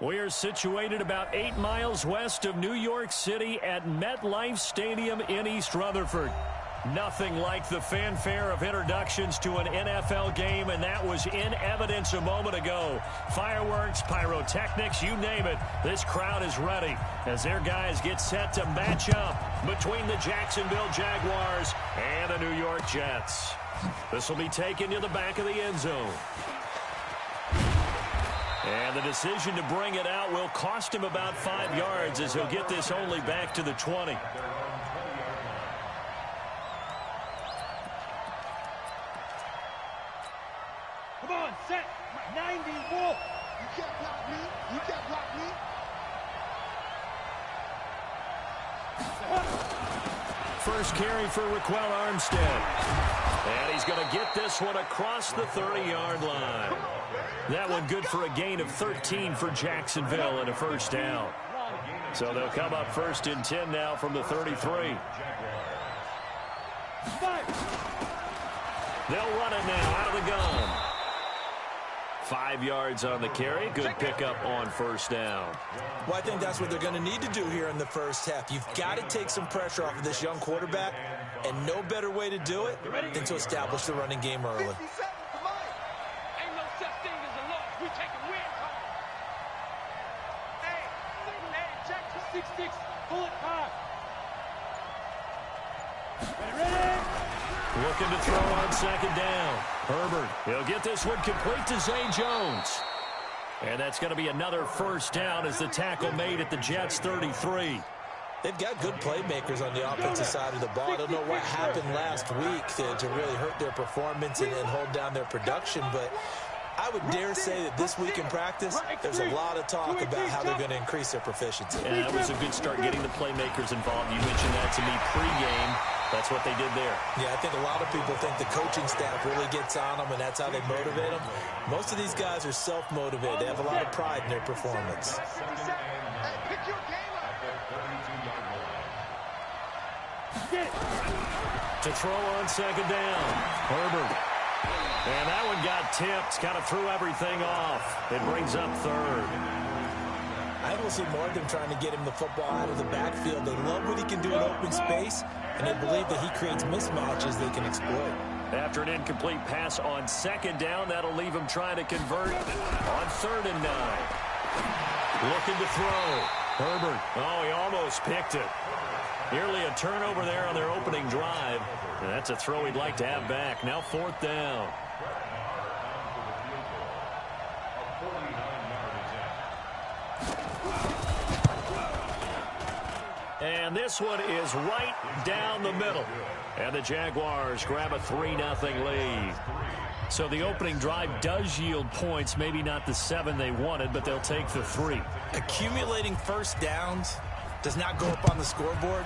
We are situated about 8 miles west of New York City at MetLife Stadium in East Rutherford. Nothing like the fanfare of introductions to an NFL game, and that was in evidence a moment ago. Fireworks, pyrotechnics, you name it. This crowd is ready as their guys get set to match up between the Jacksonville Jaguars and the New York Jets. This will be taken to the back of the end zone. And the decision to bring it out will cost him about 5 yards as he'll get this only back to the 20. Come on, set. 90 wolf. You can't block me. You can't block me. First carry for Raquel Armstead. And he's going to get this one across the 30-yard line. That one good for a gain of 13 for Jacksonville and a first down. So they'll come up first and 10 now from the 33. They'll run it now out of the gun. 5 yards on the carry. Good pickup on first down. Well, I think that's what they're going to need to do here in the first half. You've got to take some pressure off of this young quarterback, and no better way to do it than to establish the running game early. Looking to throw on second down. Herbert, he'll get this one complete to Zay Jones. And that's going to be another first down as the tackle made at the Jets' 33. They've got good playmakers on the offensive side of the ball. I don't know what happened last week to really hurt their performance and hold down their production, but I would dare say that this week in practice, there's a lot of talk about how they're going to increase their proficiency. And that was a good start getting the playmakers involved. You mentioned that to me pregame. That's what they did there. Yeah, I think a lot of people think the coaching staff really gets on them, and that's how they motivate them. Most of these guys are self-motivated. They have a lot of pride in their performance. To throw on second down, Herbert. And that one got tipped, kind of threw everything off. It brings up third. I will see more of them trying to get him the football out of the backfield. They love what he can do in open space, and they believe that he creates mismatches they can exploit. After an incomplete pass on second down, that'll leave him trying to convert on 3rd and 9. Looking to throw. Herbert. Oh, he almost picked it. Nearly a turnover there on their opening drive. And that's a throw he'd like to have back. Now 4th down. And this one is right down the middle. And the Jaguars grab a 3-0 lead. So the opening drive does yield points, maybe not the 7 they wanted, but they'll take the 3. Accumulating first downs does not go up on the scoreboard,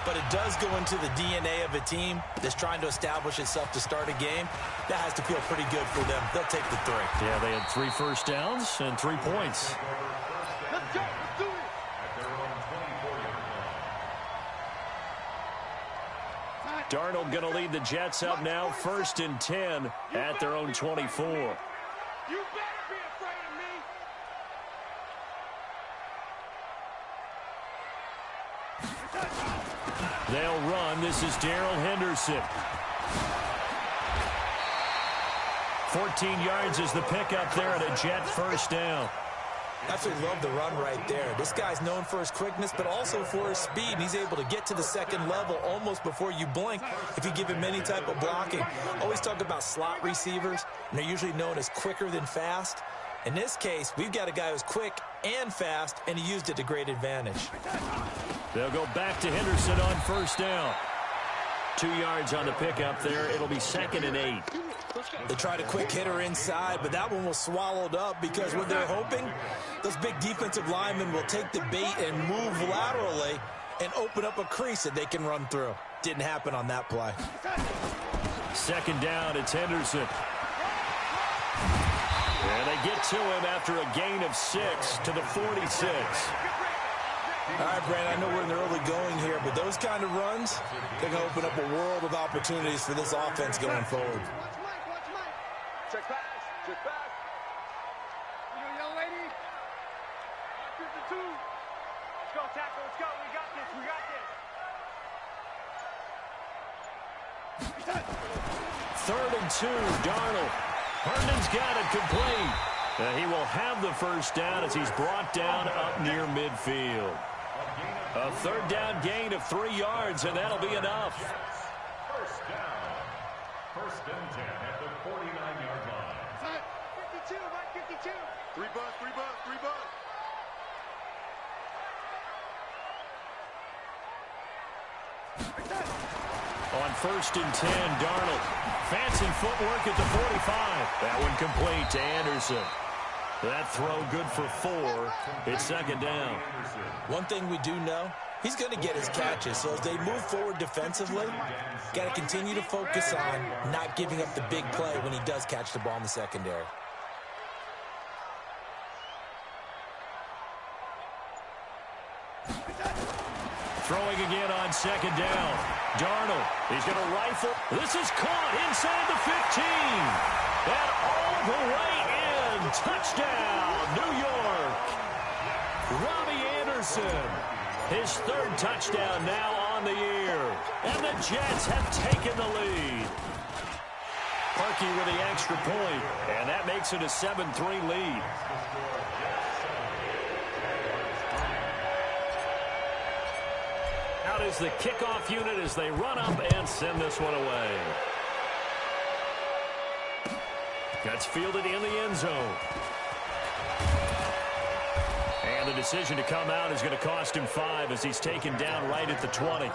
but it does go into the DNA of a team that's trying to establish itself to start a game. That has to feel pretty good for them. They'll take the 3. Yeah, they had 3 first downs and 3 points. Let's go. Let's do it. Darnold going to lead the Jets up now, 1st and 10 at their own 24. You better be afraid of me. They'll run. This is Darrell Henderson. 14 yards is the pickup there at a Jet first down. Absolutely love the run right there. This guy's known for his quickness, but also for his speed. And he's able to get to the second level almost before you blink if you give him any type of blocking. Always talk about slot receivers, and they're usually known as quicker than fast. In this case, we've got a guy who's quick and fast, and he used it to great advantage. They'll go back to Henderson on first down. 2 yards on the pickup there. It'll be 2nd and 8. They tried a quick hitter inside, but that one was swallowed up because what they're hoping, those big defensive linemen will take the bait and move laterally and open up a crease that they can run through. Didn't happen on that play. 2nd down, it's Henderson. And they get to him after a gain of 6 to the 46. All right, Brandon, I know we're in the early going here, but those kind of runs, they're going to open up a world of opportunities for this offense going forward. Check pass. Check pass. You young lady. Let's go, tackle. Let's go. We got this. We got this. 3rd and 2, Darnold. Herndon's got it complete. He will have the first down as he's brought down up near midfield. A 3rd down gain of 3 yards, and that'll be enough. First down. 1st and 10 at the 49-yard line. 52, right 52. 3 bucks, 3 bucks, 3 bucks. On 1st and 10, Darnold. Fancy footwork at the 45. That one complete to Anderson. That throw good for 4. It's 2nd down. One thing we do know, he's going to get his catches. So as they move forward defensively, got to continue to focus on not giving up the big play when he does catch the ball in the secondary. Throwing again on 2nd down. Darnold, he's going to rifle. This is caught inside the 15. And all the way in. Touchdown, New York. Robbie Anderson, his 3rd touchdown now on the year. And the Jets have taken the lead. Parkey with the extra point, and that makes it a 7-3 lead. Out is the kickoff unit as they run up and send this one away. That's fielded in the end zone. And the decision to come out is going to cost him 5 as he's taken down right at the 20.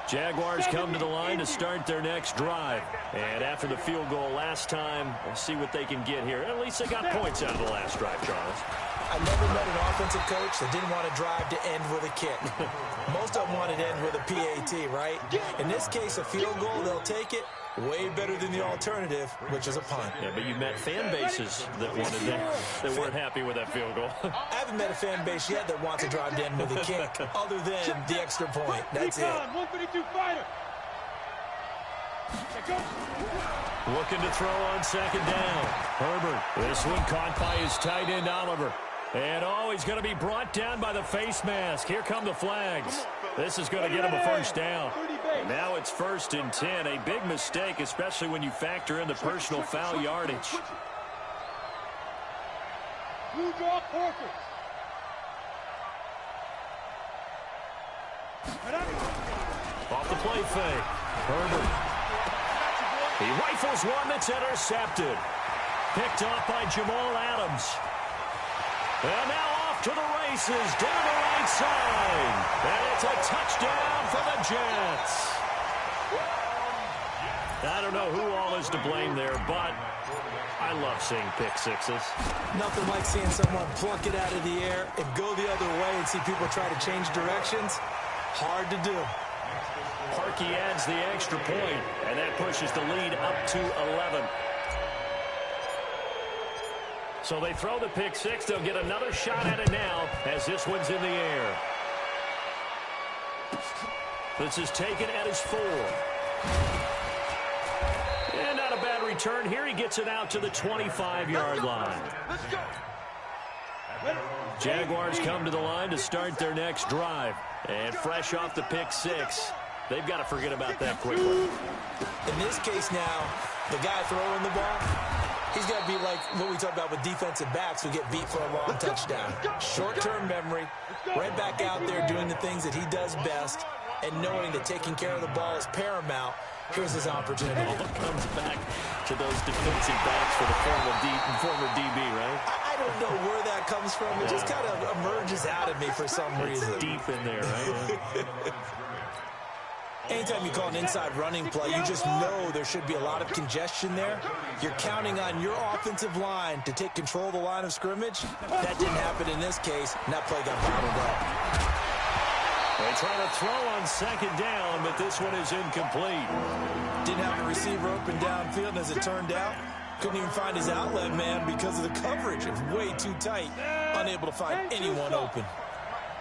Jaguars come to the line to start their next drive. And after the field goal last time, we'll see what they can get here. At least they got points out of the last drive, Charles. I never met an offensive coach that didn't want to drive to end with a kick. Most of them wanted to end with a PAT, right? In this case, a field goal, they'll take it. Way better than the alternative, which is a punt. Yeah, but you met fan bases that wanted that, that weren't happy with that field goal. I haven't met a fan base yet that wants to drive to end with a kick, other than the extra point. That's it. 152 fighter. Looking to throw on 2nd down. Herbert, this one caught by his tight end, Oliver. And, he's going to be brought down by the face mask. Here come the flags. This is going to get him a first down. And now it's 1st and 10. A big mistake, especially when you factor in the personal foul yardage. Blue draw forfeit. Off the play fake. Herbert. He rifles one that's intercepted. Picked off by Jamal Adams. And now off to the races down the right side. And it's a touchdown for the Jets. I don't know who all is to blame there, but I love seeing pick sixes. Nothing like seeing someone pluck it out of the air and go the other way and see people try to change directions. Hard to do. Parkey adds the extra point, and that pushes the lead up to 11. So they throw the pick six. They'll get another shot at it now as this one's in the air. This is taken at his 4. And not a bad return here. He gets it out to the 25-yard line. Let's go. Jaguars come to the line to start their next drive. And fresh off the pick six, they've got to forget about that quickly. In this case now, the guy throwing the ball, he's got to be like what we talk about with defensive backs who get beat for a long touchdown. Short-term memory, right back out there doing the things that he does best, and knowing that taking care of the ball is paramount. Here's his opportunity. It all comes back to those defensive backs for the former DB, right? I don't know where that comes from. It just kind of emerges out of me for some reason. It's deep in there, right? Anytime you call an inside running play, you just know there should be a lot of congestion there. You're counting on your offensive line to take control of the line of scrimmage. That didn't happen in this case, and that play got bottled up. They try to throw on second down, but this one is incomplete. Didn't have a receiver open downfield, and as it turned out, couldn't even find his outlet man because of the coverage. It was way too tight, unable to find anyone open.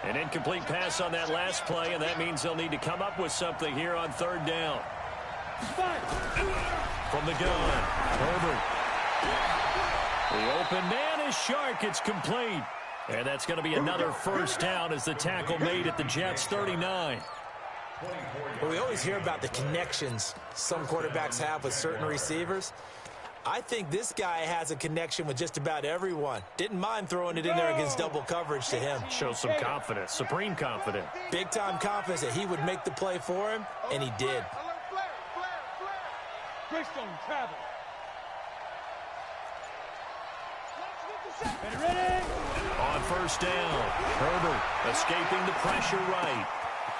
An incomplete pass on that last play, and that means they'll need to come up with something here on third down. From the gun, Herbert. The open man is Shark. It's complete. And that's going to be another first down as the tackle made at the Jets' 39. Well, we always hear about the connections some quarterbacks have with certain receivers. I think this guy has a connection with just about everyone. Didn't mind throwing it in there against double coverage to him. Shows some confidence, supreme confidence. Big-time confidence that he would make the play for him, and he did. Greystone travel. Ready? On first down, Herbert escaping the pressure right.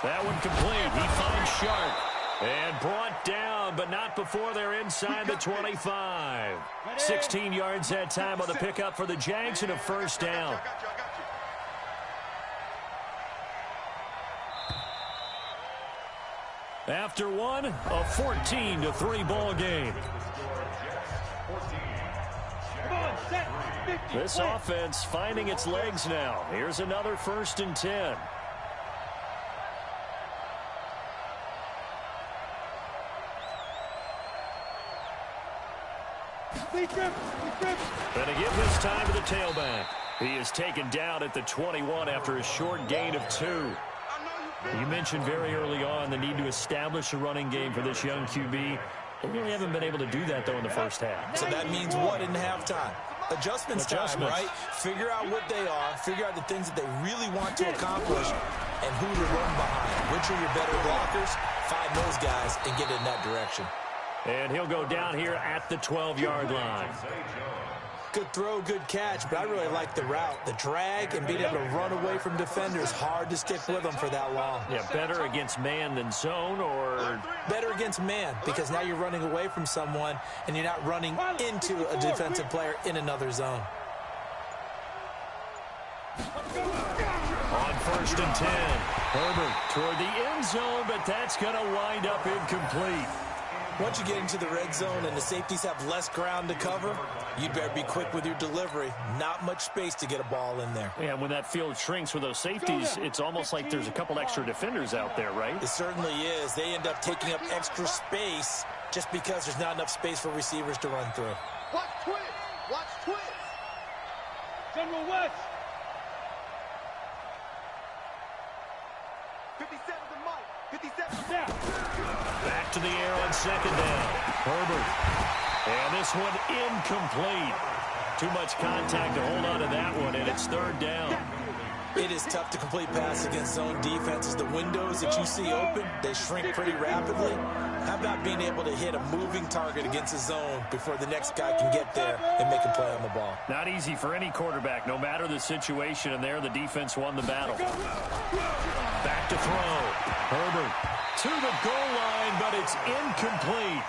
That one complete. He finds Shark. And brought down, but not before they're inside the 25. 16 yards that time on the pickup for the Jags and a first down. After one, a 14-3 ball game. This offense finding its legs now. Here's another 1st and 10. Going to give this time to the tailback. He is taken down at the 21 after a short gain of 2. You mentioned very early on the need to establish a running game for this young QB. They really haven't been able to do that, though, in the first half. So that means what in halftime? Adjustments time, right? Figure out what they are, figure out the things that they really want to accomplish, and who to run behind. Which are your better blockers? Find those guys and get in that direction. And he'll go down here at the 12-yard line. Good throw, good catch, but I really like the route. The drag and being able to run away from defenders, hard to stick with them for that long. Yeah, better against man than zone, or? Better against man, because now you're running away from someone and you're not running into a defensive player in another zone. On 1st and 10, Herbert toward the end zone, but that's going to wind up incomplete. Once you get into the red zone and the safeties have less ground to cover, you'd better be quick with your delivery. Not much space to get a ball in there. Yeah, when that field shrinks with those safeties, it's almost like there's a couple extra defenders out there, right? It certainly is. They end up taking up extra space just because there's not enough space for receivers to run through. Watch twins. Watch twins. General West. 57 to Mike. 57 down. Back to the air on 2nd down. Herbert. And this one incomplete. Too much contact to hold on to that one, and it's 3rd down. It is tough to complete pass against zone defenses. The windows that you see open, they shrink pretty rapidly. How about being able to hit a moving target against a zone before the next guy can get there and make a play on the ball? Not easy for any quarterback, no matter the situation, and there the defense won the battle. Back to throw. Herbert to the goal line, but it's incomplete.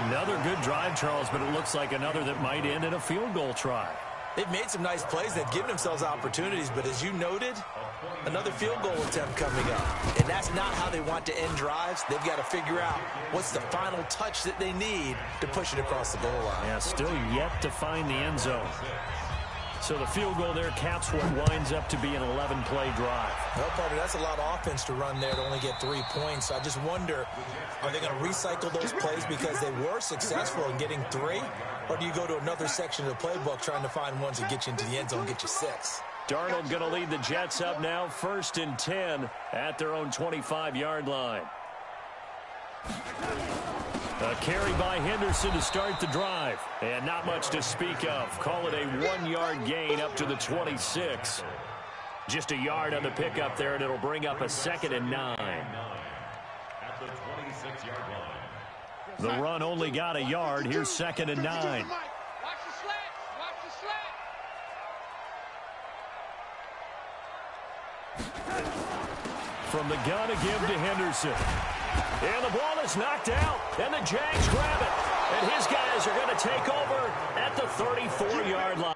Another good drive, Charles, but it looks like another that might end in a field goal try. They've made some nice plays. They've given themselves opportunities, but as you noted, another field goal attempt coming up. And that's not how they want to end drives. They've got to figure out what's the final touch that they need to push it across the goal line. Yeah, still yet to find the end zone. So the field goal there caps what winds up to be an 11-play drive. Well, partner, that's a lot of offense to run there to only get 3 points. So I just wonder, are they going to recycle those plays because they were successful in getting 3? Or do you go to another section of the playbook trying to find ones that get you into the end zone and get you 6? Darnold going to lead the Jets up now, 1st and 10 at their own 25-yard line. A carry by Henderson to start the drive. And not much to speak of. Call it a 1-yard gain up to the 26. Just a yard on the pickup there, and it'll bring up a 2nd and 9. At the 26-yard line. The run only got a yard. Here's 2nd and 9. Watch the slats. Watch the slats. From the gun to give to Henderson. And the ball is knocked out, and the Jags grab it. And his guys are going to take over at the 34-yard line.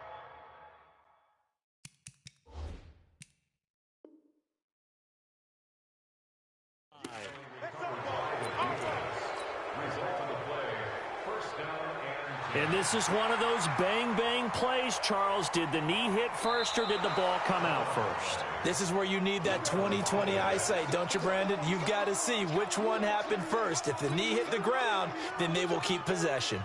And this is one of those bang-bang plays, Charles. Did the knee hit first or did the ball come out first? This is where you need that 20/20 eyesight, don't you, Brandon? You've got to see which one happened first. If the knee hit the ground, then they will keep possession.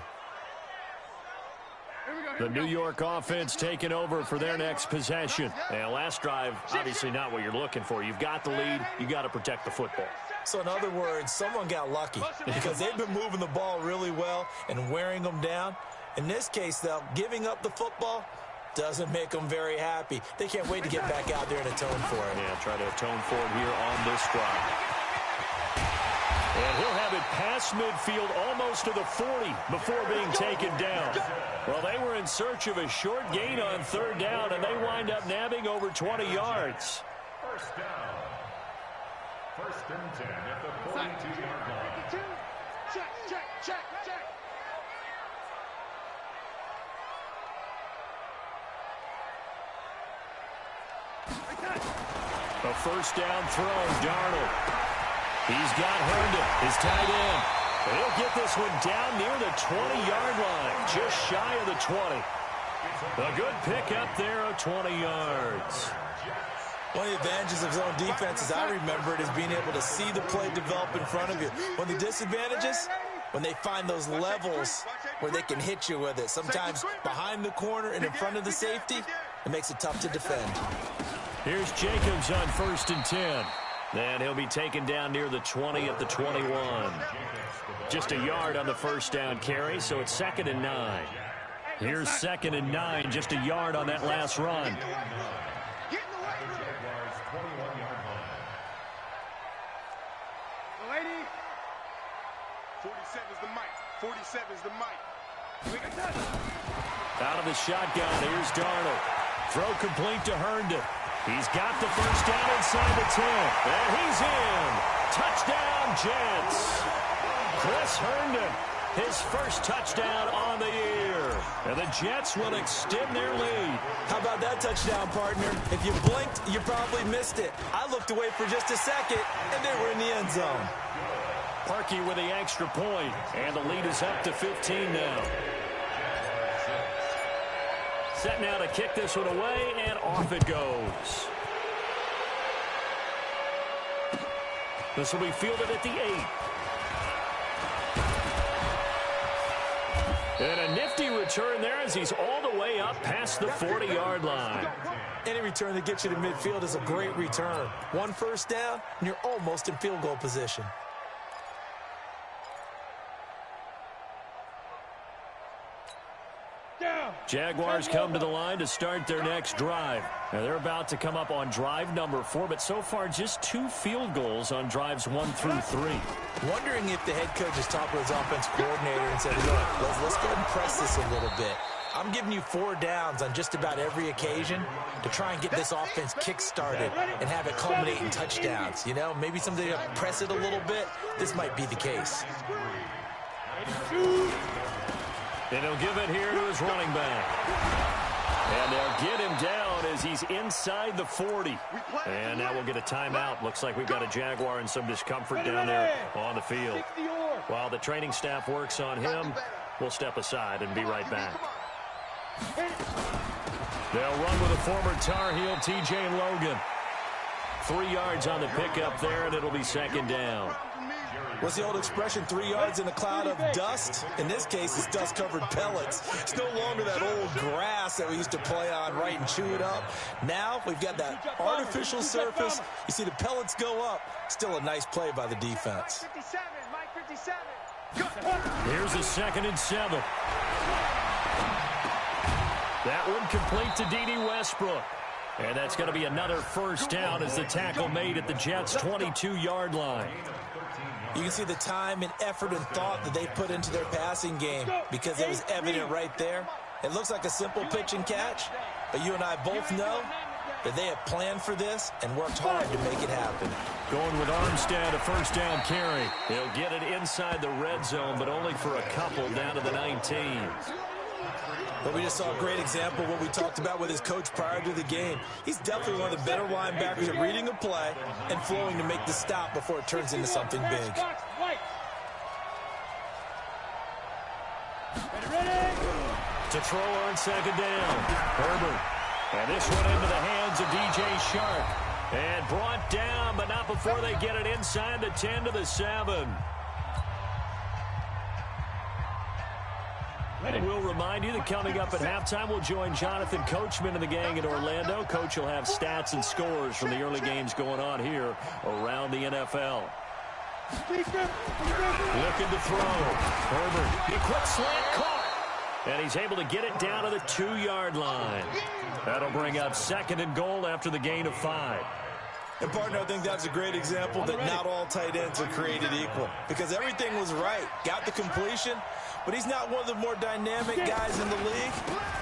The New York offense taking over for their next possession. And last drive, obviously not what you're looking for. You've got the lead. You got to protect the football. So in other words, someone got lucky because they've been moving the ball really well and wearing them down. In this case, though, giving up the football doesn't make them very happy. They can't wait to get back out there and atone for it. Yeah, try to atone for it here on this drive. And he'll have it past midfield almost to the 40 before being taken down. Well, they were in search of a short gain on third down, and they wind up nabbing over 20 yards. First down. First and 10 at the 42-yard line. Check, check, check, check. A first down throw, Darnold. He's got Herndon, his tight end. And he'll get this one down near the 20-yard line, just shy of the 20. A good pickup there of 20 yards. One of the advantages of zone defense, as I remember it, is being able to see the play develop in front of you. One of the disadvantages, when they find those levels where they can hit you with it. Sometimes behind the corner and in front of the safety, it makes it tough to defend. Here's Jacobs on first and 10. And he'll be taken down near the 20 at the 21. Just a yard on the first down carry, so it's 2nd and 9. Here's 2nd and 9, just a yard on that last run. Lady, 47's the mic. 47's the mic. Out of the shotgun, here's Darnold. Throw complete to Herndon. He's got the first down inside the 10. And he's in. Touchdown, Jets. Chris Herndon, his first touchdown on the year. And the Jets will extend their lead. How about that touchdown, partner? If you blinked, you probably missed it. I looked away for just a second, and they were in the end zone. Parkey with the extra point, and the lead is up to 15 now. Set now to kick this one away, and off it goes. This will be fielded at the 8. And a nifty return there as he's all the way up past the 40-yard line. Any return that gets you to midfield is a great return. One first down, and you're almost in field goal position. Jaguars come to the line to start their next drive. Now they're about to come up on drive number 4, but so far just 2 field goals on drives 1 through 3. Wondering if the head coach has talked with his offensive coordinator and said, look, let's go ahead and press this a little bit. I'm giving you 4 downs on just about every occasion to try and get this offense kick-started and have it culminate in touchdowns. You know, maybe someday press it a little bit. This might be the case. And he'll give it here to his running back. And they'll get him down as he's inside the 40. And now we'll get a timeout. Looks like we've got a Jaguar in some discomfort down there on the field. While the training staff works on him, we'll step aside and be right back. They'll run with a former Tar Heel, T.J. Logan. 3 yards on the pickup there, and it'll be 2nd down. What's the old expression, 3 yards in a cloud of dust? In this case, it's dust-covered pellets. It's no longer that old grass that we used to play on, right, and chew it up. Now we've got that artificial surface. You see the pellets go up. Still a nice play by the defense. Here's a 2nd and 7. That one complete to D.D. Westbrook. And that's going to be another first down as the tackle made at the Jets' 22-yard line. You can see the time and effort and thought that they put into their passing game because it was evident right there. It looks like a simple pitch and catch, but you and I both know that they have planned for this and worked hard to make it happen. Going with Armstead, a first down carry. He'll get it inside the red zone, but only for a couple down to the 19. But we just saw a great example of what we talked about with his coach prior to the game. He's definitely one of the better linebackers at reading a play and flowing to make the stop before it turns into something big. To throw on 2nd down. Herbert. And this one into the hands of DJ Shark. And brought down, but not before they get it inside the 10 to the 7. And we'll remind you that coming up at halftime, we'll join Jonathan Coachman and the gang in Orlando. Coach will have stats and scores from the early games going on here around the NFL. Looking to throw. Herbert, a quick slant caught. And he's able to get it down to the 2-yard line. That'll bring up 2nd and goal after the gain of 5. And, partner, I think that's a great example that not all tight ends are created equal. Because everything was right. Got the completion, but he's not one of the more dynamic guys in the league.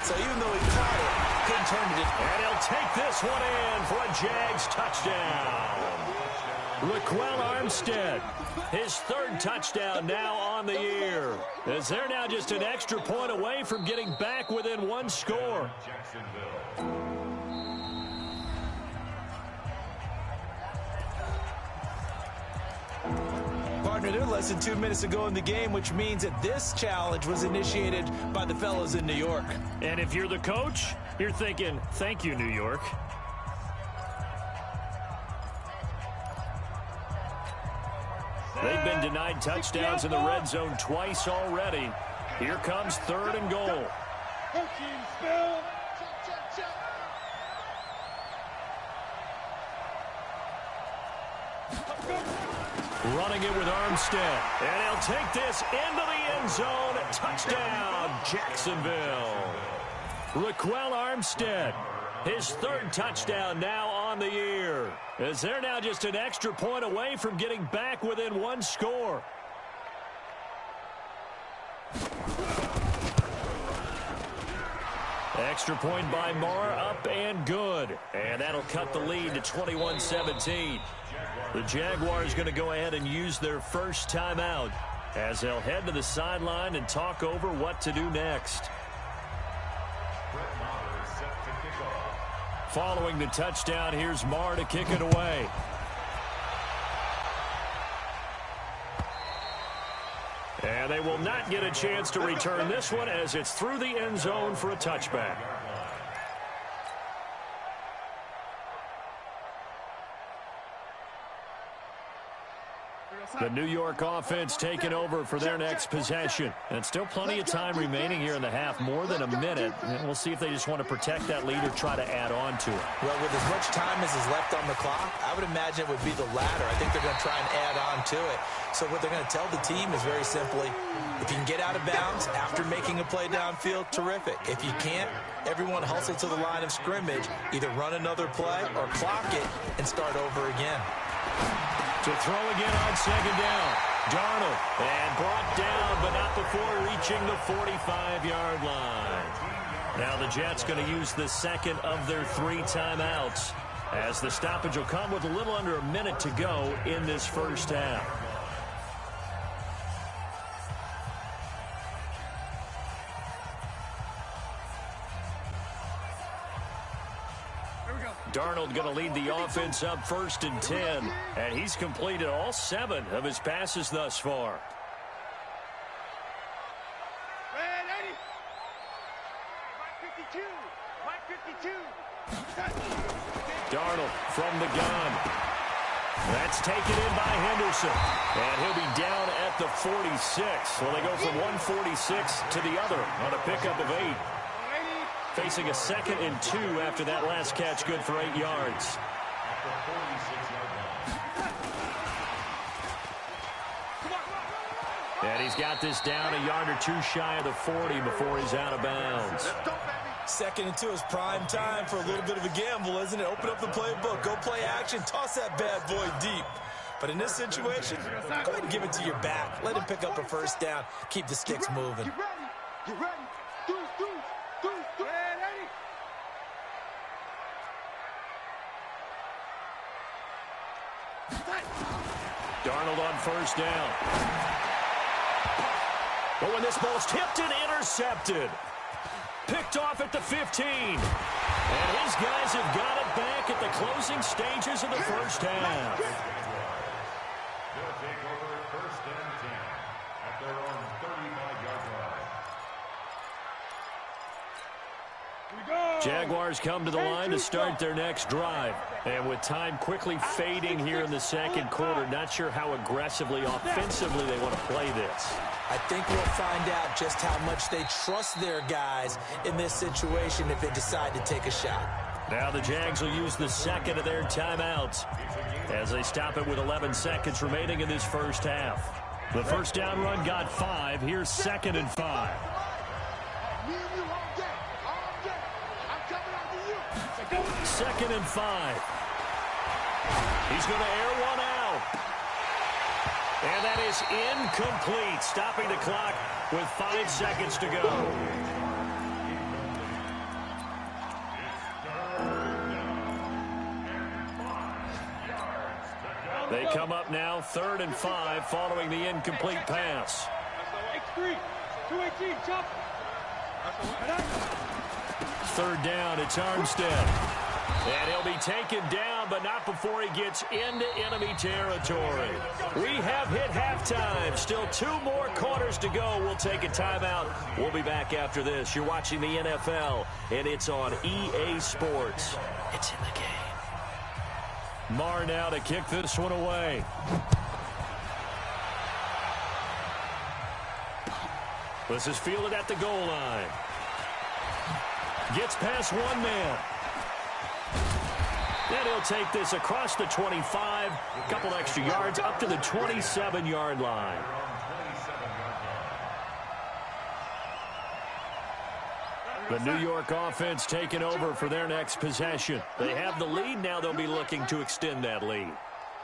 So even though he caught it, couldn't turn it in. And he'll take this one in for a Jags touchdown. Raquel Armstead, his 3rd touchdown now on the year. As they're now just an extra point away from getting back within 1 score. Partner, they're less than 2 minutes to go in the game, which means that this challenge was initiated by the fellas in New York. And if you're the coach, you're thinking, thank you, New York. They've been denied touchdowns in the red zone twice already. Here comes 3rd and goal. Running it with Armstead. And he'll take this into the end zone. Touchdown, Jacksonville. Raquel Armstead, his 3rd touchdown now on the year. As they're now just an extra point away from getting back within 1 score. Extra point by Marr, up and good. And that'll cut the lead to 21-17. The Jaguars going to go ahead and use their first timeout as they'll head to the sideline and talk over what to do next. Following the touchdown, here's Marr to kick it away. And they will not get a chance to return this one as it's through the end zone for a touchback. The New York offense taking over for their next possession. And still plenty of time remaining here in the half, more than a minute. And we'll see if they just want to protect that lead or try to add on to it. Well, with as much time as is left on the clock, I would imagine it would be the latter. I think they're going to try and add on to it. So what they're going to tell the team is very simply, if you can get out of bounds after making a play downfield, terrific. If you can't, everyone hustle to the line of scrimmage, either run another play or clock it and start over again. To throw again on 2nd down. Darnold, and brought down, but not before reaching the 45-yard line. Now the Jets going to use the 2nd of their 3 timeouts, as the stoppage will come with a little under a minute to go in this first half. Darnold going to lead the offense up 1st and 10, and he's completed all 7 of his passes thus far. Darnold from the gun. That's taken in by Henderson, and he'll be down at the 46. So they go from 146 to the other on a pickup of 8. Facing a 2nd and 2 after that last catch, good for 8 yards. And he's got this down a yard or 2 shy of the 40 before he's out of bounds. 2nd and 2 is prime time for a little bit of a gamble, isn't it? Open up the playbook, go play action, toss that bad boy deep. But in this situation, go ahead and give it to your back. Let him pick up a 1st down. Keep the sticks moving. Get ready. Darnold on 1st down. But when this ball's tipped and intercepted. Picked off at the 15. And his guys have got it back at the closing stages of the first half. They'll take over 1st and 10 at their own 35-yard line. Jaguars come to the line to start their next drive. And with time quickly fading here in the second quarter, not sure how aggressively, offensively they want to play this. I think we'll find out just how much they trust their guys in this situation if they decide to take a shot. Now the Jags will use the second of their timeouts as they stop it with 11 seconds remaining in this first half. The first down run got 5. Here's 2nd and 5. Second and 5. He's going to air one out. And that is incomplete, stopping the clock with 5 seconds to go. They come up now 3rd and 5 following the incomplete pass. Third down, it's Armstead. And he'll be taken down, but not before he gets into enemy territory. We have hit halftime. Still 2 more quarters to go. We'll take a timeout. We'll be back after this. You're watching the NFL, and it's on EA Sports. It's in the game. Marr now to kick this one away. This is fielded at the goal line. Gets past one man. Then he'll take this across the 25, a couple extra yards, up to the 27-yard line. The New York offense taking over for their next possession. They have the lead. Now they'll be looking to extend that lead.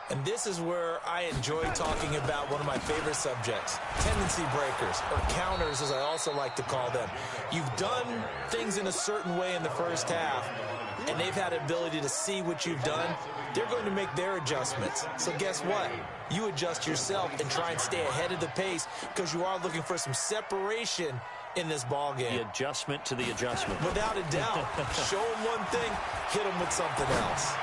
And this is where I enjoy talking about one of my favorite subjects, tendency breakers, or counters as I also like to call them. You've done things in a certain way in the first half, and they've had the ability to see what you've done. They're going to make their adjustments. So guess what? You adjust yourself and try and stay ahead of the pace because you are looking for some separation in this ball game. The adjustment to the adjustment. Without a doubt. Show them one thing, hit them with something else.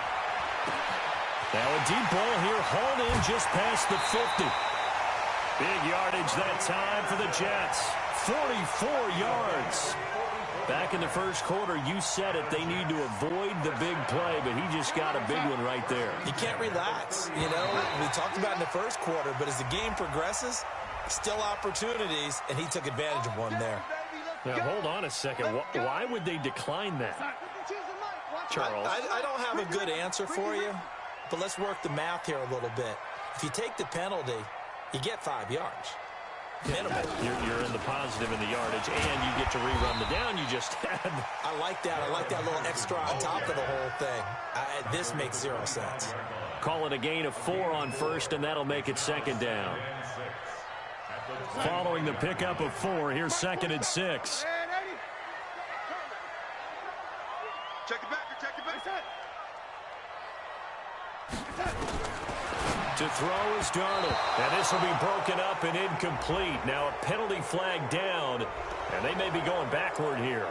Now a deep ball here, hauled in just past the 50. Big yardage that time for the Jets. 44 yards. Back in the first quarter, you said it, they need to avoid the big play, but he just got a big one right there. You can't relax. You know, we talked about in the first quarter, but as the game progresses, still opportunities, and he took advantage of one there. Now, hold on a second. Why would they decline that? Charles? I don't have a good answer for you, but let's work the math here a little bit. If you take the penalty, you get 5 yards. Minimum. You're in the positive in the yardage, and you get to rerun the down you just had. I like that. I like that little extra on top of the whole thing. This makes 0 sense. Call it a gain of 4 on first, and that'll make it 2nd down. Following the pickup of 4, here's 2nd and 6. Check it back. To throw is Darnold, and this will be broken up and incomplete. Now a penalty flag down, and they may be going backward here.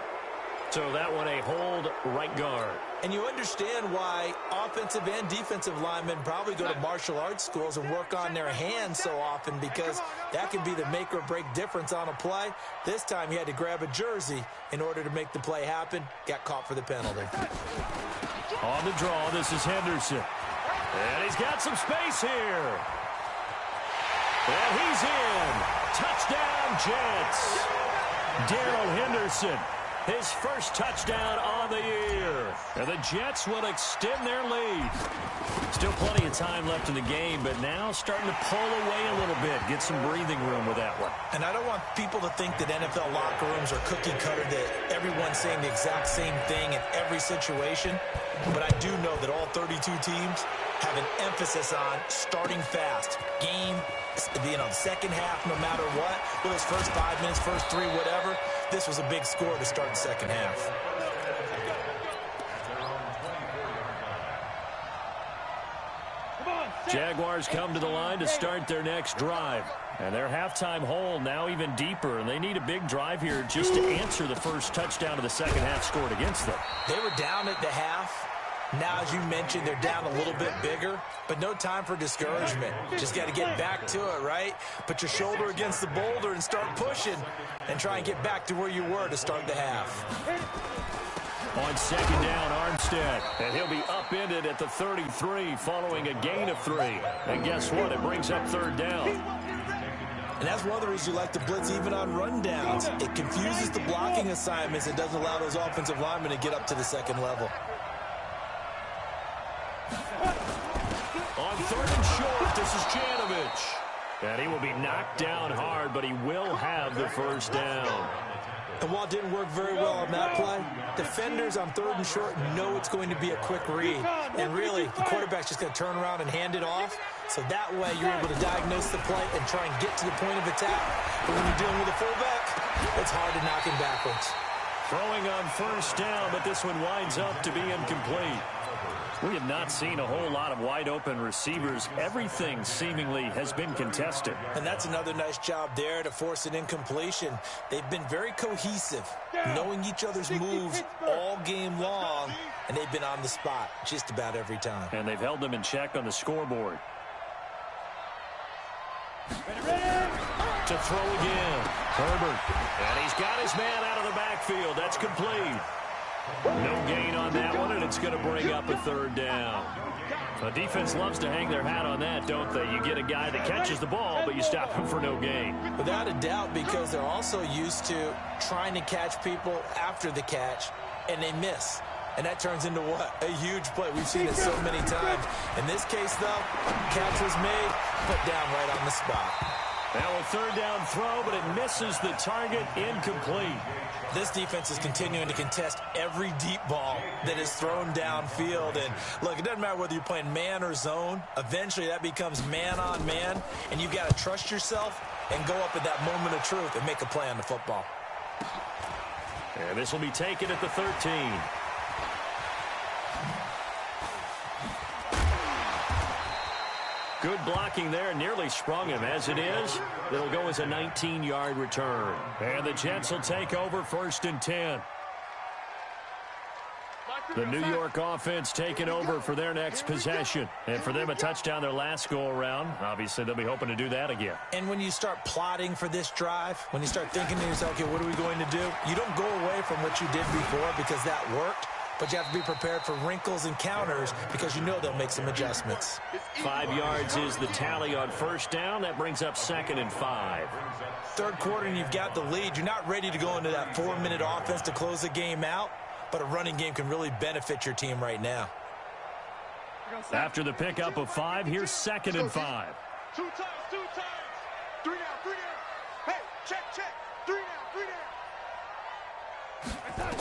So that one a hold right guard. And you understand why offensive and defensive linemen probably go to martial arts schools and work on their hands so often, because that can be the make or break difference on a play. This time he had to grab a jersey in order to make the play happen. Got caught for the penalty. On the draw, this is Henderson. And he's got some space here. And he's in. Touchdown, Jets. Darrell Henderson, his first touchdown on the year. And the Jets will extend their lead. Still plenty of time left in the game, but now starting to pull away a little bit. Get some breathing room with that one. And I don't want people to think that NFL locker rooms are cookie cutter, that everyone's saying the exact same thing in every situation. But I do know that all 32 teams have an emphasis on starting fast. Game, second half, no matter what. Well, those first 5 minutes, first 3, whatever. This was a big score to start the second half. Jaguars come to the line to start their next drive. And their halftime hole now even deeper, and they need a big drive here just to answer the first touchdown of the second half scored against them. They were down at the half. Now, as you mentioned, they're down a little bit bigger, but no time for discouragement. Just got to get back to it, right? Put your shoulder against the boulder and start pushing and try and get back to where you were to start the half. On second down, Armstead. And he'll be upended at the 33 following a gain of 3. And guess what? It brings up third down. And that's one of the reasons you like to blitz even on rundowns. It confuses the blocking assignments. It doesn't allow those offensive linemen to get up to the second level. On third and short, this is Janovich. And he will be knocked down hard, but he will have the first down. And while it didn't work very well on that play, defenders on third and short know it's going to be a quick read. And really, the quarterback's just going to turn around and hand it off. So that way, you're able to diagnose the play and try and get to the point of attack. But when you're dealing with a fullback, it's hard to knock him backwards. Throwing on first down, but this one winds up to be incomplete. We have not seen a whole lot of wide-open receivers. Everything seemingly has been contested. And that's another nice job there to force an incompletion. They've been very cohesive, knowing each other's moves all game long, and they've been on the spot just about every time. And they've held them in check on the scoreboard. To throw again. Herbert. And he's got his man out of the backfield. That's complete. No gain on that one, and it's going to bring up a third down. The defense loves to hang their hat on that, don't they? You get a guy that catches the ball, but you stop him for no gain. Without a doubt, because they're also used to trying to catch people after the catch, and they miss. And that turns into what? A huge play. We've seen it so many times. In this case, though, catch was made, put down right on the spot. Now a third down throw, but it misses the target, incomplete. This defense is continuing to contest every deep ball that is thrown downfield. And look, it doesn't matter whether you're playing man or zone. Eventually that becomes man on man, and you've got to trust yourself and go up at that moment of truth and make a play on the football. And this will be taken at the 13. Good blocking there, nearly sprung him. As it is, it'll go as a 19-yard return. And the Jets will take over 1st and 10. The New York offense taking over for their next possession. And for them, a touchdown their last go-around. Obviously, they'll be hoping to do that again. And when you start plotting for this drive, when you start thinking to yourself, okay, what are we going to do? You don't go away from what you did before because that worked. But you have to be prepared for wrinkles and counters because you know they'll make some adjustments. 5 yards is the tally on first down. That brings up 2nd and 5. Third quarter and you've got the lead. You're not ready to go into that 4-minute offense to close the game out, but a running game can really benefit your team right now. After the pickup of 5, here's 2nd and 5. 2 times, 2 times. 3 down, 3 down. Hey, check, check. 3 down, 3 down.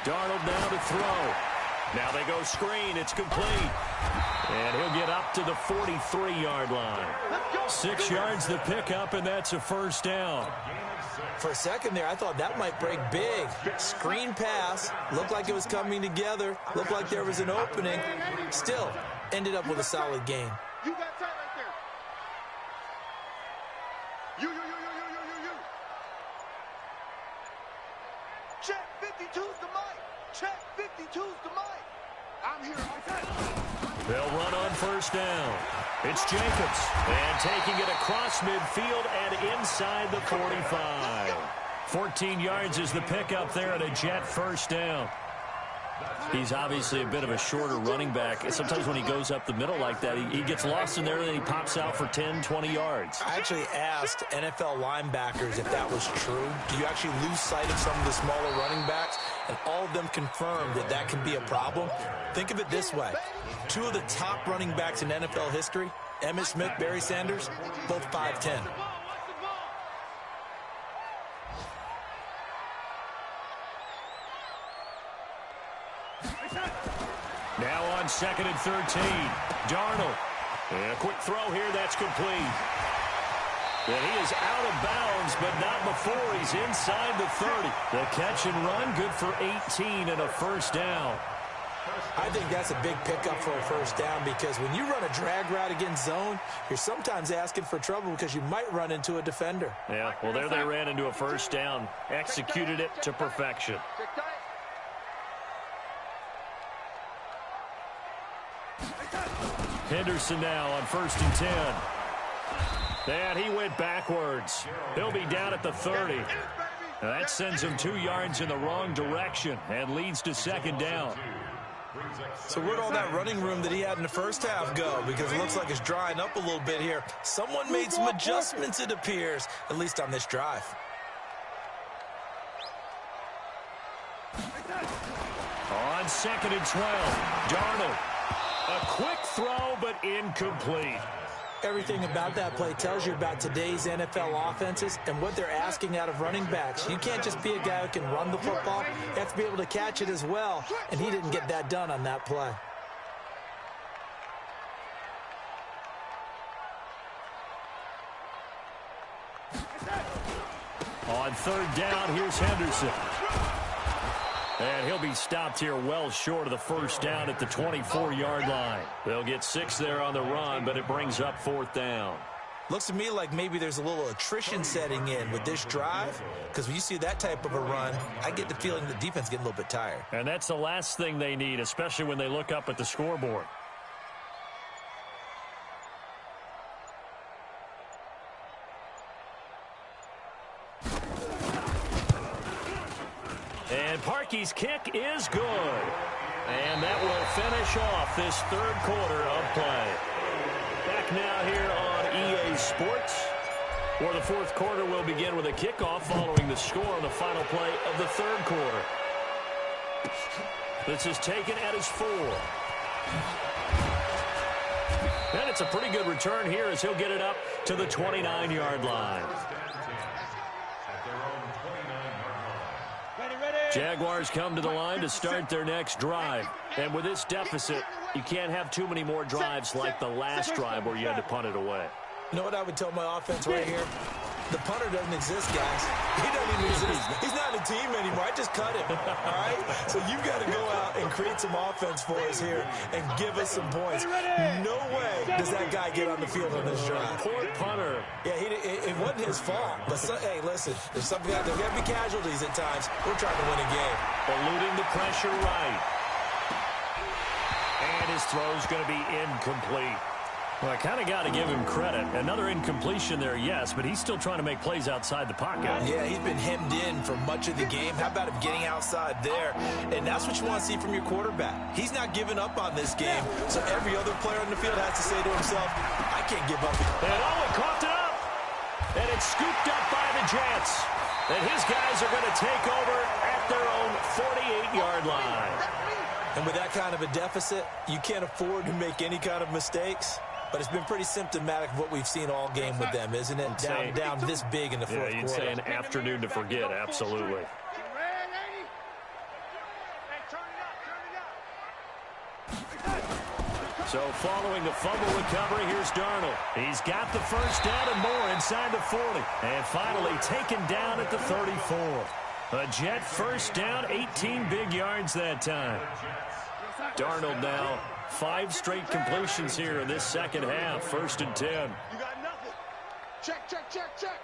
Darnold now to throw. Now they go screen. It's complete. And he'll get up to the 43-yard line. 6 yards the pickup, and that's a first down. For a second there, I thought that might break big. Screen pass. Looked like it was coming together. Looked like there was an opening. Still, ended up with a solid gain. You got tight right there. You. Check 52's the mic. Check 52's the mic. I'm here. They'll run on first down. It's Jacobs. And taking it across midfield and inside the 45. 14 yards is the pickup there at a Jet first down. He's obviously a bit of a shorter running back. Sometimes when he goes up the middle like that, he gets lost in there and then he pops out for 10, 20 yards. I actually asked NFL linebackers if that was true. Do you actually lose sight of some of the smaller running backs? And all of them confirmed that that can be a problem. Think of it this way. 2 of the top running backs in NFL history, Emmitt Smith, Barry Sanders, both 5'10". Now on 2nd and 13. Darnold. And a quick throw here. That's complete. And he is out of bounds, but not before he's inside the 30. The catch and run, good for 18 and a first down. I think that's a big pickup for a first down because when you run a drag route against zone, you're sometimes asking for trouble because you might run into a defender. Yeah, well, there they ran into a first down. Executed it to perfection. Henderson now on 1st and 10. And he went backwards. He'll be down at the 30. Now that sends him 2 yards in the wrong direction and leads to second down. So where'd all that running room that he had in the first half go? Because it looks like it's drying up a little bit here. Someone made some adjustments, it appears, at least on this drive. On 2nd and 12, Darnold. A quick throw, but incomplete. Everything about that play tells you about today's NFL offenses and what they're asking out of running backs. You can't just be a guy who can run the football. You have to be able to catch it as well, and he didn't get that done on that play. On 3rd down, here's Henderson. And he'll be stopped here well short of the first down at the 24-yard line. They'll get 6 there on the run, but it brings up 4th down. Looks to me like maybe there's a little attrition setting in with this drive, because when you see that type of a run, I get the feeling the defense is getting a little bit tired. And that's the last thing they need, especially when they look up at the scoreboard. And Parkey's kick is good. And that will finish off this 3rd quarter of play. Back now here on EA Sports, where the 4th quarter will begin with a kickoff following the score on the final play of the 3rd quarter. This is taken at his 4. And it's a pretty good return here as he'll get it up to the 29-yard line. Jaguars come to the line to start their next drive. And with this deficit, you can't have too many more drives like the last drive where you had to punt it away. You know what I would tell my offense right here? The punter doesn't exist, guys. He doesn't even exist. He's not a team anymore. I just cut him, all right? So you've got to go out and create some offense for us here and give us some points. No way does that guy get on the field on this drive. Poor punter. Yeah, it wasn't his fault. But, hey, listen, there's something out there. There's got to be casualties at times. We're trying to win a game. Eluding the pressure right. And his throw's going to be incomplete. Well, I kind of got to give him credit. Another incompletion there, yes, but he's still trying to make plays outside the pocket. Yeah, he's been hemmed in for much of the game. How about him getting outside there? And that's what you want to see from your quarterback. He's not giving up on this game, so every other player on the field has to say to himself, I can't give up. And Owen coughed it up. And it's scooped up by the Jets. And his guys are going to take over at their own 48-yard line. And with that kind of a deficit, you can't afford to make any kind of mistakes. But it's been pretty symptomatic of what we've seen all game with them, isn't it? Down this big in the 4th quarter. Yeah, you'd say an afternoon to forget, absolutely. So following the fumble recovery, here's Darnold. He's got the first down and more inside the 40. And finally taken down at the 34. A Jet first down, 18 big yards that time. Darnold now 5 straight completions here in this second half. 1st and 10. You got nothing. Check, check, check, check.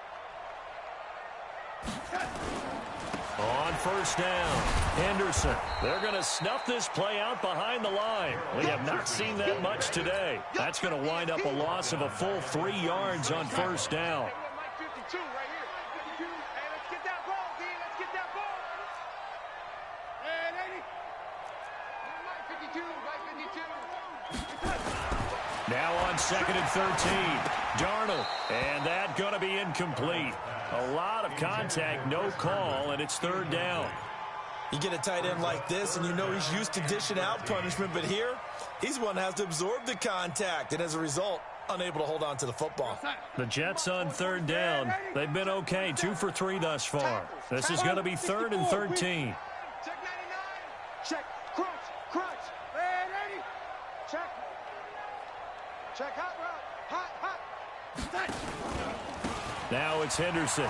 On 1st down, Henderson. They're going to snuff this play out behind the line. We have not seen that much today. That's going to wind up a loss of a full 3 yards on 1st down. Now on 2nd and 13, Darnold, and that going to be incomplete. A lot of contact, no call, and it's 3rd down. You get a tight end like this, and you know he's used to dishing out punishment, but here, he's one that has to absorb the contact, and as a result, unable to hold on to the football. The Jets on 3rd down. They've been okay, 2 for 3 thus far. This is going to be 3rd and 13. Check 99. Check. Crunch. Crunch. Ready. Check. Check. Hot route. Hot. Now it's Henderson.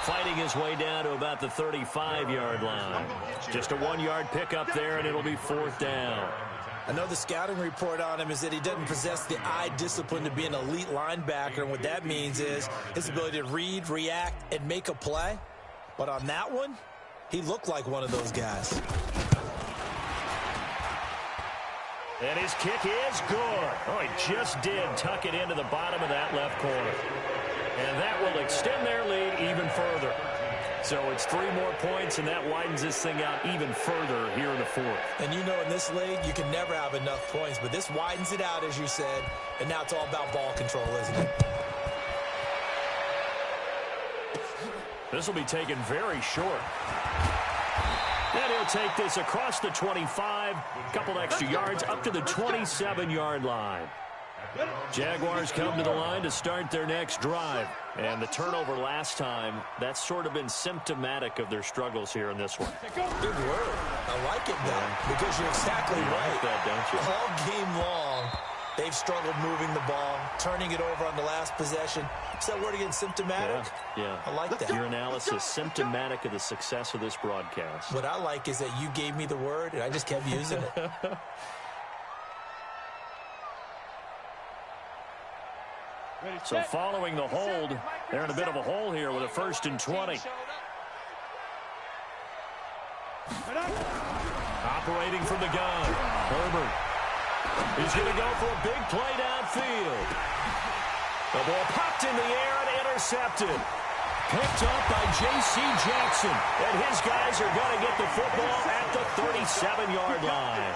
Fighting his way down to about the 35-yard line. Just a 1-yard pickup there, and it'll be 4th down. I know the scouting report on him is that he doesn't possess the eye discipline to be an elite linebacker, and what that means is his ability to read, react, and make a play. But on that one, he looked like one of those guys. And his kick is good. Oh, he just did tuck it into the bottom of that left corner. And that will extend their lead even further. So it's 3 more points, and that widens this thing out even further here in the fourth. And you know in this league, you can never have enough points, but this widens it out, as you said, and now it's all about ball control, isn't it? This will be taken very short. And he'll take this across the 25, a couple extra yards, up to the 27-yard line. Jaguars come to the line to start their next drive. And the turnover last time, that's sort of been symptomatic of their struggles here in this one. Good word. I like it now, because you're exactly You right. like that, don't you? All game long, they've struggled moving the ball, turning it over on the last possession. Is that word again, symptomatic? Yeah. I like that. Your analysis, symptomatic of the success of this broadcast. What I like is that you gave me the word, and I just kept using it. So following the hold, they're in a bit of a hole here with a 1st and 20. Operating from the gun, Herbert. He's going to go for a big play downfield. The ball popped in the air and intercepted. Picked up by J.C. Jackson. And his guys are going to get the football at the 37-yard line.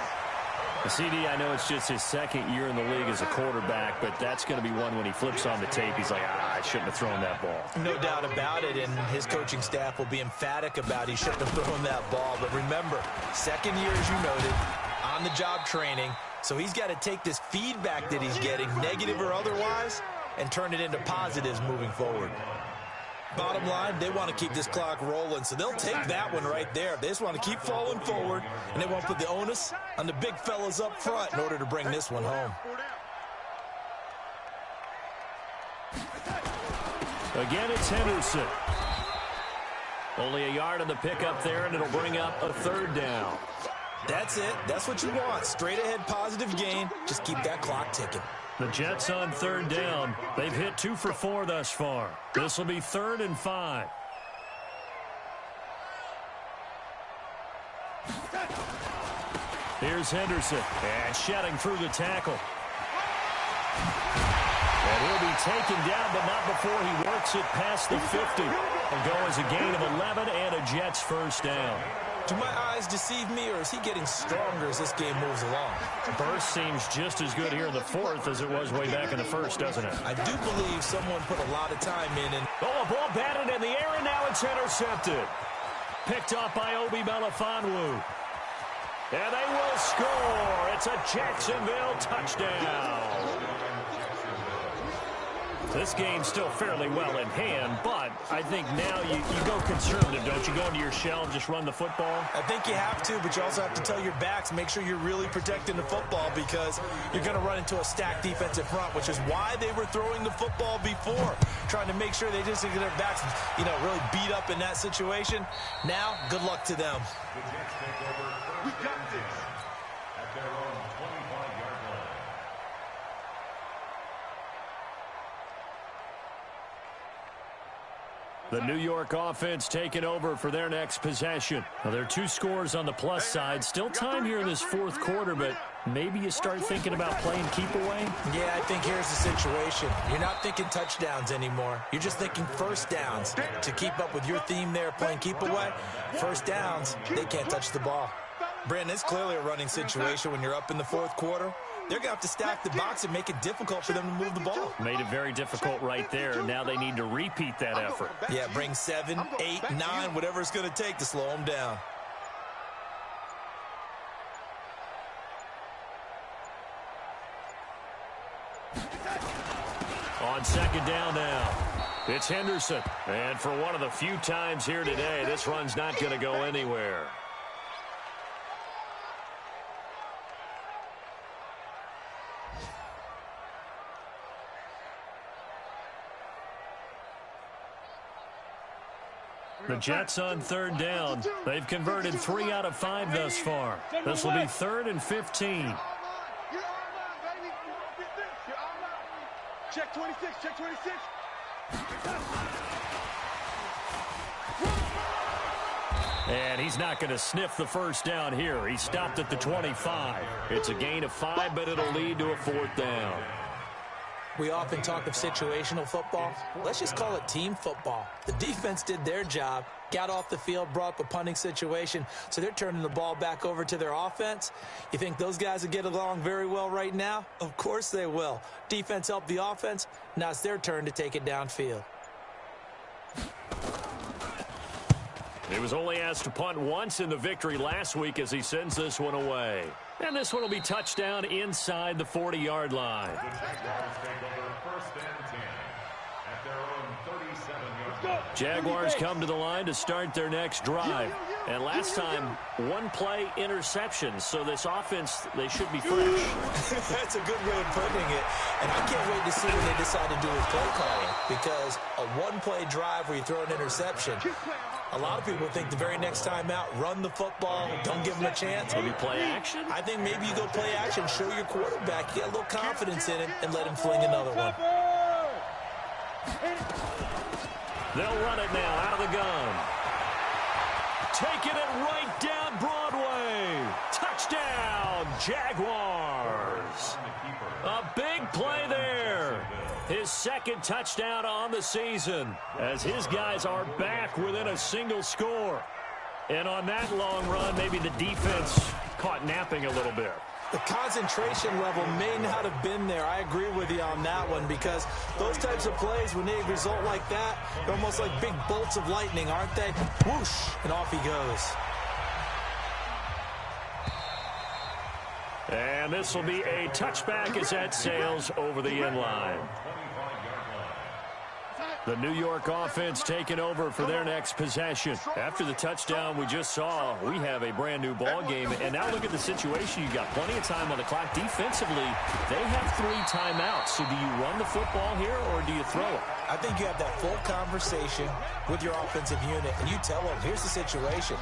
CD, I know it's just his 2nd year in the league as a quarterback, but that's going to be one when he flips on the tape. He's like, I shouldn't have thrown that ball. No doubt about it, and his coaching staff will be emphatic about he shouldn't have thrown that ball. But remember, 2nd year, as you noted, on-the-job training, so he's got to take this feedback that he's getting, negative or otherwise, and turn it into positives moving forward. Bottom line, they want to keep this clock rolling, so they'll take that one right there. They just want to keep falling forward, and they won't put the onus on the big fellas up front in order to bring this one home. Again, it's Henderson. Only a yard on the pickup there, and it'll bring up a 3rd down. That's it. That's what you want. Straight ahead, positive gain. Just keep that clock ticking. The Jets on 3rd down. They've hit 2 for 4 thus far. This will be 3rd and 5. Here's Henderson. And shedding through the tackle. And he'll be taken down, but not before he works it past the 50. And go as a gain of 11 and a Jets 1st down. Do my eyes deceive me, or is he getting stronger as this game moves along? Burst seems just as good here in the 4th as it was way back in the 1st, doesn't it? I do believe someone put a lot of time in. And oh, a ball batted in the air, and now it's intercepted. Picked up by Obi Melifonwu. And they will score. It's a Jacksonville touchdown. This game's still fairly well in hand, but I think now you go conservative, don't you? Go into your shell and just run the football? I think you have to, but you also have to tell your backs, make sure you're really protecting the football, because you're going to run into a stacked defensive front, which is why they were throwing the football before, trying to make sure they just get their backs, really beat up in that situation. Now, good luck to them. The Jets take over 1st and 6 at their own 25-yard line. The New York offense taking over for their next possession. Now, there are 2 scores on the plus side. Still time here in this 4th quarter, but maybe you start thinking about playing keep away? Yeah, I think here's the situation. You're not thinking touchdowns anymore. You're just thinking 1st downs. To keep up with your theme there, playing keep away, 1st downs, they can't touch the ball. Brandon, it's clearly a running situation when you're up in the 4th quarter. They're going to have to stack the box and make it difficult for them to move the ball. Made it very difficult right there. Now they need to repeat that effort. Yeah, bring 7, 8, 9, whatever it's going to take to slow them down. On 2nd down now, it's Henderson. And for one of the few times here today, this run's not going to go anywhere. The Jets on 3rd down. They've converted 3 out of 5 thus far. This will be 3rd and 15. Check 26, check 26. And he's not going to sniff the 1st down here. He stopped at the 25. It's a gain of 5, but it'll lead to a 4th down. We often talk of situational football. Let's just call it team football. The defense did their job. got off the field, brought up a punting situation, so they're turning the ball back over to their offense. You think those guys will get along very well right now? Of course they will. Defense helped the offense. Now it's their turn to take it downfield. He was only asked to punt once in the victory last week as he sends this one away. And this one will be touchdown inside the 40-yard line. The Jaguars take over first and 10 at their own 37-yard line. Jaguars come to the line to start their next drive. And last time, one-play interception. So this offense, they should be fresh. That's a good way of putting it. And I can't wait to see what they decide to do with play calling. Because a one-play drive where you throw an interception, a lot of people think the very next time out, run the football, don't give them a chance. Maybe play action? I think maybe you go play action, show your quarterback, you got a little confidence in him, and let him fling another one. They'll run it now out of the gun. Taking it right down Broadway. Touchdown, Jaguars. A big play there. His second touchdown on the season as his guys are back within a single score. And on that long run, maybe the defense caught napping a little bit. The concentration level may not have been there. I agree with you on that one because those types of plays, when they result like that, they're almost like big bolts of lightning, aren't they? Whoosh, and off he goes. And this will be a touchback as that sails over the end line. The New York offense taking over for their next possession. After the touchdown we just saw, we have a brand new ball game. And now look at the situation. You've got plenty of time on the clock. Defensively, they have 3 timeouts. So do you run the football here or do you throw it? I think you have that full conversation with your offensive unit, and you tell them, here's the situation.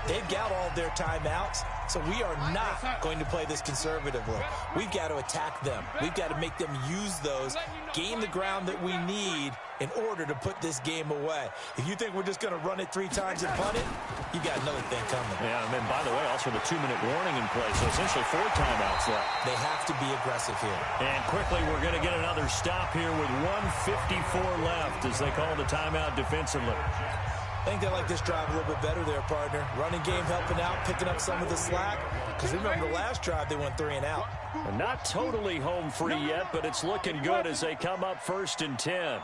They've got all their timeouts, so we are not going to play this conservatively. We've got to attack them. We've got to make them use those, gain the ground that we need in order to put this game away. If you think we're just going to run it 3 times and punt it, you got another thing coming. Yeah, and then, by the way, also the 2-minute warning in play, so essentially 4 timeouts left. They have to be aggressive here. And quickly, we're going to get another stop here with 1:54 left as they call the timeout defensively. I think they like this drive a little bit better there, partner. Running game helping out, picking up some of the slack. Because remember the last drive, they went 3 and out. And not totally home free yet, but it's looking good as they come up 1st and 10.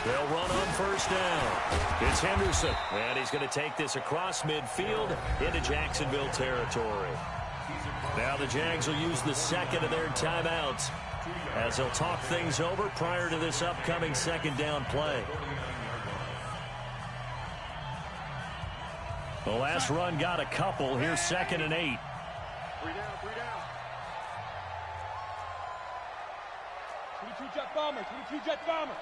They'll run on 1st down. It's Henderson, and he's going to take this across midfield into Jacksonville territory. Now the Jags will use the second of their timeouts as they'll talk things over prior to this upcoming 2nd down play. The last run got a couple. Here's 2nd and 8. 3 down, 3 down. 22 Jet Bomber, 22 Jet Bomber.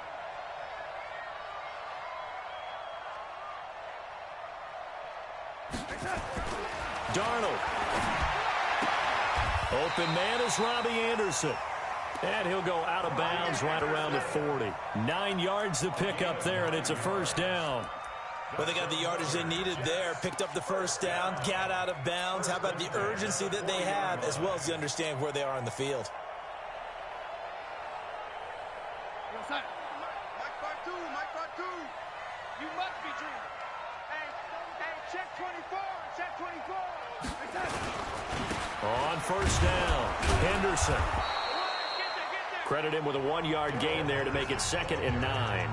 Darnold. Open man is Robbie Anderson. And he'll go out of bounds right around the 40. 9 yards to pick up there, and it's a 1st down. Well, they got the yardage they needed there, picked up the 1st down, got out of bounds. How about the urgency that they have, as well as the understand where they are on the field? Mike 5-2, Mike 5-2. You must be dreaming. Hey, check 24, check 24. On 1st down, Henderson. Credit him with a 1-yard gain there to make it 2nd and 9.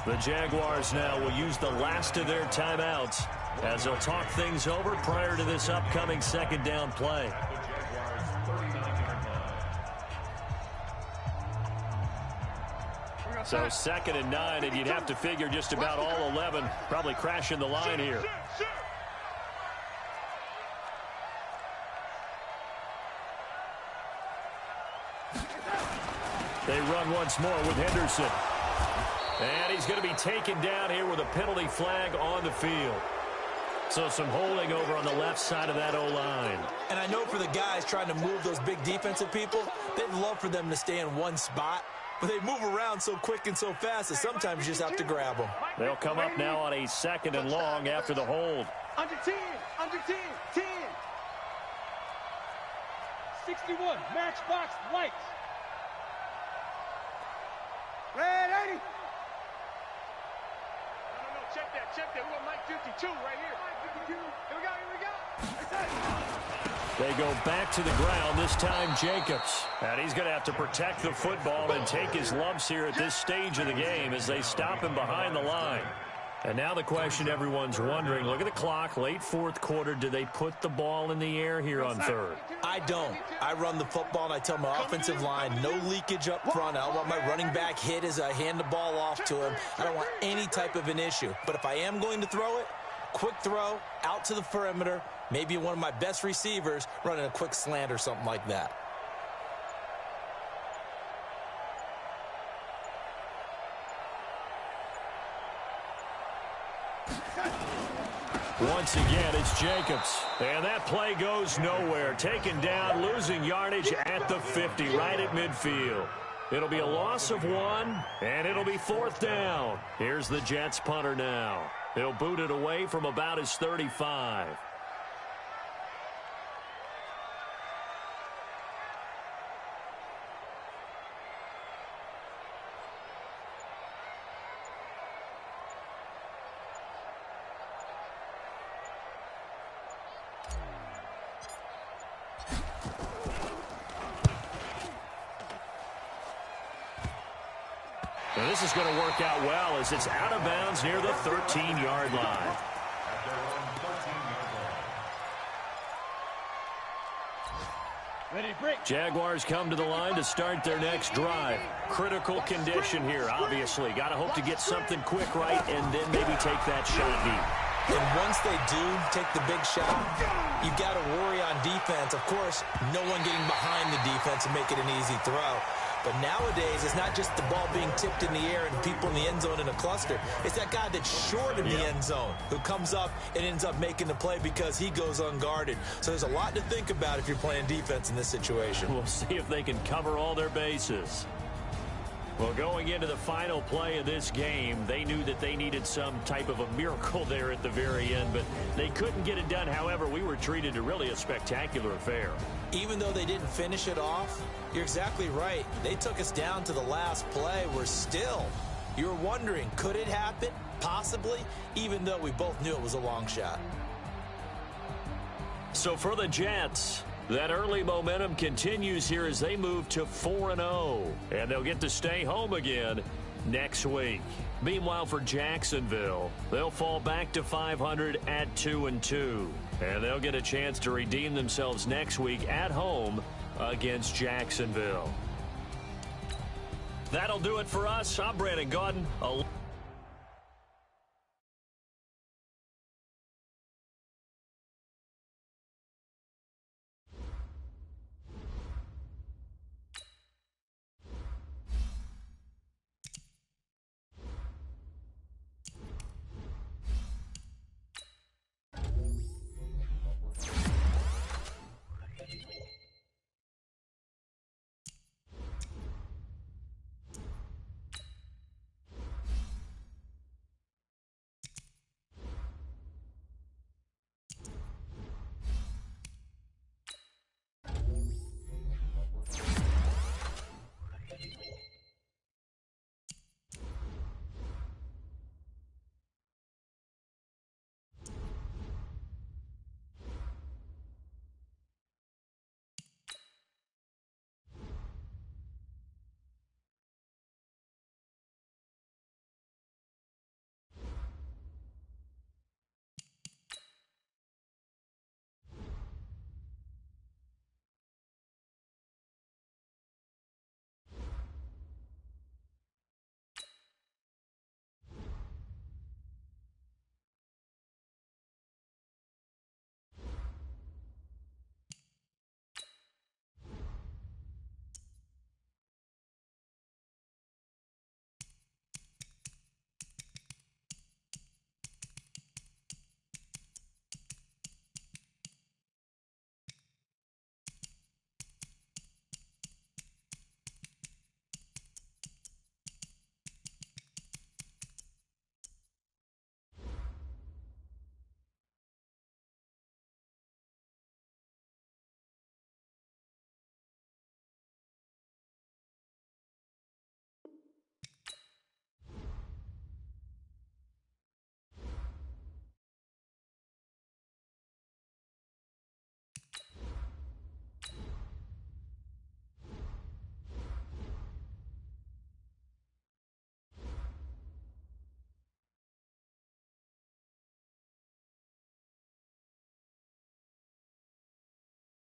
The Jaguars now will use the last of their timeouts as they'll talk things over prior to this upcoming 2nd down play. So 2nd and 9, and you'd have to figure just about all 11 probably crashing the line here. They run once more with Henderson. And he's going to be taken down here with a penalty flag on the field. So some holding over on the left side of that O-line. And I know for the guys trying to move those big defensive people, they'd love for them to stay in one spot. But they move around so quick and so fast that sometimes you just have to grab them. They'll come up now on a 2nd and long after the hold. Under 10, 10. 61, matchbox lights. ready? No, check that. We want Mike 52 right here. Mike 52. Here we go. That's it. They go back to the ground, this time Jacobs. And he's going to have to protect the football and take his lumps here at this stage of the game as they stop him behind the line. And now the question everyone's wondering, look at the clock, late fourth quarter, do they put the ball in the air here on third? I don't. I run the football, and I tell my offensive line, no leakage up front. I don't want my running back hit as I hand the ball off to him. I don't want any type of an issue. But if I am going to throw it, quick throw, out to the perimeter, maybe one of my best receivers running a quick slant or something like that. Once again, it's Jacobs. And that play goes nowhere. Taken down, losing yardage at the 50, right at midfield. It'll be a loss of 1, and it'll be fourth down. Here's the Jets punter now. He'll boot it away from about his 35. And this is going to work out well as it's out of bounds near the 13-yard line. Jaguars come to the line to start their next drive. Critical condition here, obviously. Got to hope to get something quick right and then maybe take that shot deep. And once they do take the big shot, you got to worry on defense. Of course, no one getting behind the defense and make it an easy throw. But nowadays, it's not just the ball being tipped in the air and people in the end zone in a cluster. It's that guy that's short of the end zone who comes up and ends up making the play because he goes unguarded. So there's a lot to think about if you're playing defense in this situation. We'll see if they can cover all their bases. Well, going into the final play of this game, they knew that they needed some type of a miracle there at the very end, but they couldn't get it done. However, we were treated to really a spectacular affair. Even though they didn't finish it off, you're exactly right. They took us down to the last play. You were wondering, could it happen? Possibly, even though we both knew it was a long shot. So for the Jets, that early momentum continues here as they move to 4-0, and they'll get to stay home again next week. Meanwhile, for Jacksonville, they'll fall back to 500 at 2-2, and they'll get a chance to redeem themselves next week at home against Jacksonville. That'll do it for us. I'm Brandon Gaudin.